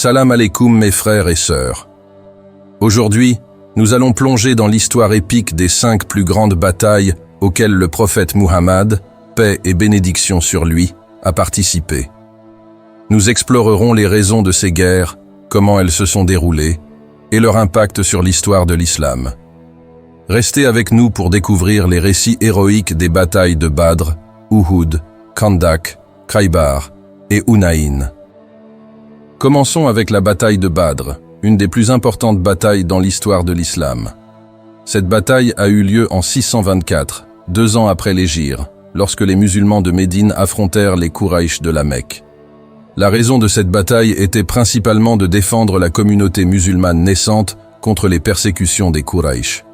Salam alaikum mes frères et sœurs. Aujourd'hui, nous allons plonger dans l'histoire épique des 5 plus grandes batailles auxquelles le prophète Muhammad, paix et bénédiction sur lui, a participé. Nous explorerons les raisons de ces guerres, comment elles se sont déroulées, et leur impact sur l'histoire de l'islam. Restez avec nous pour découvrir les récits héroïques des batailles de Badr, Uhud, Khandak, Khaybar et Hunayn. Commençons avec la bataille de Badr, une des plus importantes batailles dans l'histoire de l'islam. Cette bataille a eu lieu en 624, 2 ans après l'Hégire, lorsque les musulmans de Médine affrontèrent les Quraysh de la Mecque. La raison de cette bataille était principalement de défendre la communauté musulmane naissante contre les persécutions des Quraysh.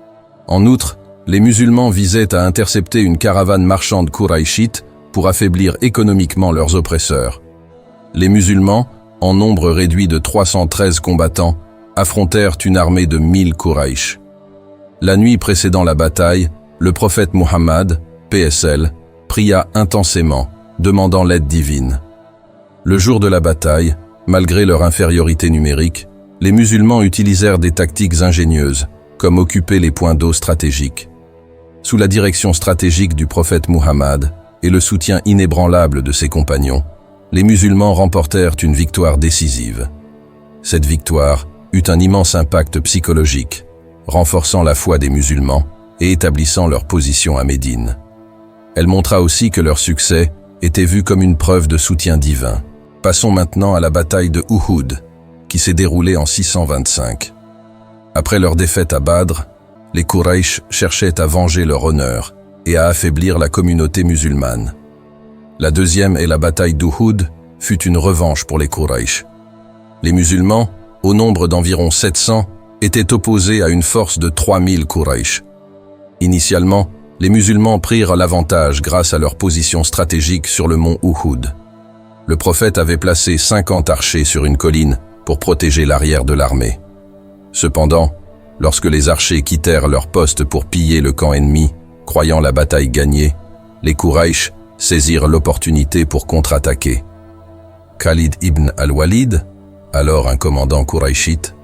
En outre, les musulmans visaient à intercepter une caravane marchande quraïchite pour affaiblir économiquement leurs oppresseurs. Les musulmans, en nombre réduit de 313 combattants, affrontèrent une armée de 1000 Quraysh. La nuit précédant la bataille, le prophète Muhammad, PSL, pria intensément, demandant l'aide divine. Le jour de la bataille, malgré leur infériorité numérique, les musulmans utilisèrent des tactiques ingénieuses, comme occuper les points d'eau stratégiques. Sous la direction stratégique du prophète Muhammad et le soutien inébranlable de ses compagnons, les musulmans remportèrent une victoire décisive. Cette victoire eut un immense impact psychologique, renforçant la foi des musulmans et établissant leur position à Médine. Elle montra aussi que leur succès était vu comme une preuve de soutien divin. Passons maintenant à la bataille de Uhud, qui s'est déroulée en 625. Après leur défaite à Badr, les Quraysh cherchaient à venger leur honneur et à affaiblir la communauté musulmane. La deuxième et la bataille d'Uhud fut une revanche pour les Quraysh. Les musulmans, au nombre d'environ 700, étaient opposés à une force de 3000 Quraysh. Initialement, les musulmans prirent l'avantage grâce à leur position stratégique sur le mont Uhud. Le prophète avait placé 50 archers sur une colline pour protéger l'arrière de l'armée. Cependant, lorsque les archers quittèrent leur poste pour piller le camp ennemi, croyant la bataille gagnée, les Quraysh saisirent l'opportunité pour contre-attaquer. Khalid ibn al-Walid, alors un commandant quraïchite,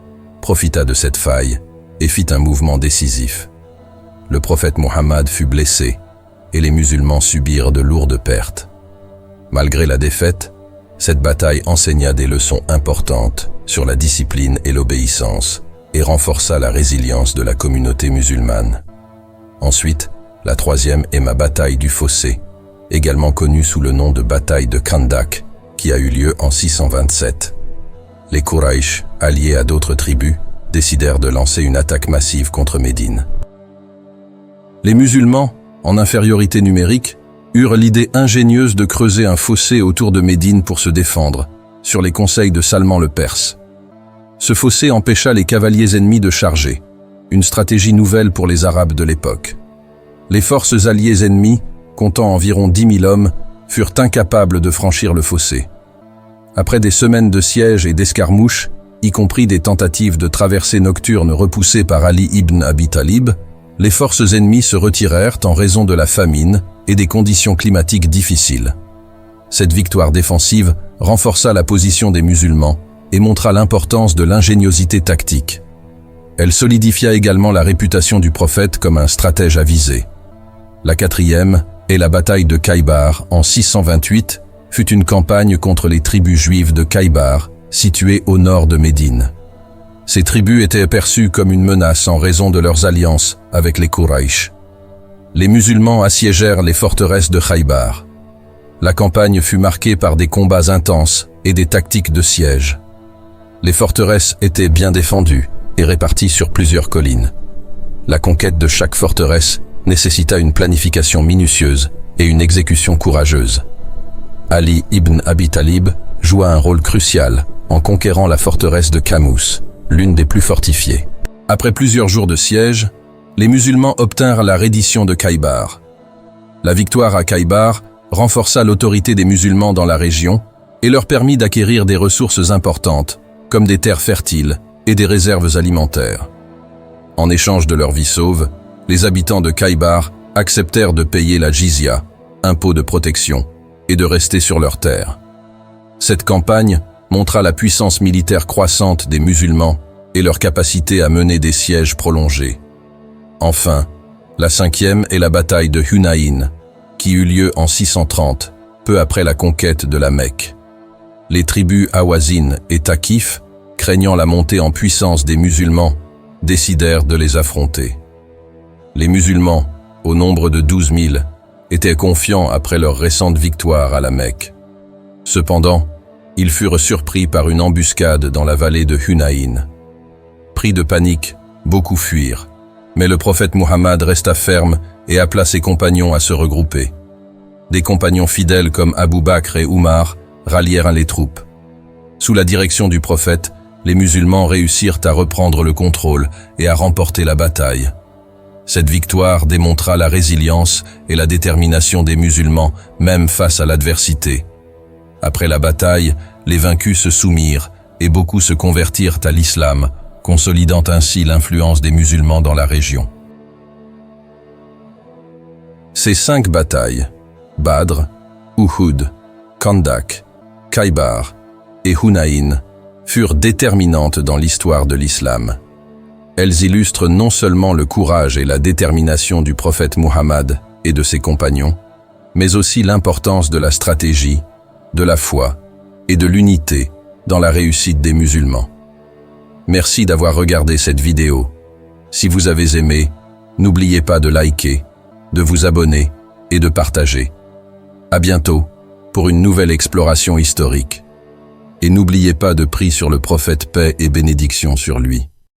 profita de cette faille et fit un mouvement décisif. Le prophète Muhammad fut blessé et les musulmans subirent de lourdes pertes. Malgré la défaite, cette bataille enseigna des leçons importantes sur la discipline et l'obéissance et renforça la résilience de la communauté musulmane. Ensuite, la troisième est ma bataille du fossé, également connue sous le nom de bataille de Khandak, qui a eu lieu en 627. Les Quraysh, alliés à d'autres tribus, décidèrent de lancer une attaque massive contre Médine. Les musulmans, en infériorité numérique, eurent l'idée ingénieuse de creuser un fossé autour de Médine pour se défendre, sur les conseils de Salman le Perse. Ce fossé empêcha les cavaliers ennemis de charger, une stratégie nouvelle pour les Arabes de l'époque. Les forces alliées ennemies, comptant environ 10 000 hommes, furent incapables de franchir le fossé. Après des semaines de siège et d'escarmouches, y compris des tentatives de traversée nocturne repoussées par Ali ibn Abi Talib, les forces ennemies se retirèrent en raison de la famine et des conditions climatiques difficiles. Cette victoire défensive renforça la position des musulmans et montra l'importance de l'ingéniosité tactique. Elle solidifia également la réputation du prophète comme un stratège avisé. La quatrième et la bataille de Khaybar en 628 fut une campagne contre les tribus juives de Khaybar, situées au nord de Médine. Ces tribus étaient perçues comme une menace en raison de leurs alliances avec les Quraysh. Les musulmans assiégèrent les forteresses de Khaybar. La campagne fut marquée par des combats intenses et des tactiques de siège. Les forteresses étaient bien défendues et réparties sur plusieurs collines. La conquête de chaque forteresse nécessita une planification minutieuse et une exécution courageuse. Ali ibn Abi Talib joua un rôle crucial en conquérant la forteresse de Kamous, l'une des plus fortifiées. Après plusieurs jours de siège, les musulmans obtinrent la reddition de Khaybar. La victoire à Khaybar renforça l'autorité des musulmans dans la région et leur permit d'acquérir des ressources importantes, comme des terres fertiles et des réserves alimentaires. En échange de leur vie sauve, les habitants de Khaybar acceptèrent de payer la jizya, impôt de protection, et de rester sur leurs terres. Cette campagne montra la puissance militaire croissante des musulmans et leur capacité à mener des sièges prolongés. Enfin, la cinquième est la bataille de Hunayn, qui eut lieu en 630, peu après la conquête de la Mecque. Les tribus Hawazin et Thaqif, craignant la montée en puissance des musulmans, décidèrent de les affronter. Les musulmans, au nombre de 12 000, étaient confiants après leur récente victoire à la Mecque. Cependant, ils furent surpris par une embuscade dans la vallée de Hunayn. Pris de panique, beaucoup fuirent, mais le prophète Muhammad resta ferme et appela ses compagnons à se regrouper. Des compagnons fidèles comme Abu Bakr et Umar rallièrent les troupes. Sous la direction du prophète, les musulmans réussirent à reprendre le contrôle et à remporter la bataille. Cette victoire démontra la résilience et la détermination des musulmans, même face à l'adversité. Après la bataille, les vaincus se soumirent et beaucoup se convertirent à l'islam, consolidant ainsi l'influence des musulmans dans la région. Ces 5 batailles, Badr, Uhud, Khandak, Khaybar et Hunayn, furent déterminantes dans l'histoire de l'islam. Elles illustrent non seulement le courage et la détermination du prophète Muhammad et de ses compagnons, mais aussi l'importance de la stratégie, de la foi et de l'unité dans la réussite des musulmans. Merci d'avoir regardé cette vidéo. Si vous avez aimé, n'oubliez pas de liker, de vous abonner et de partager. À bientôt pour une nouvelle exploration historique. Et n'oubliez pas de prier sur le prophète, paix et bénédiction sur lui.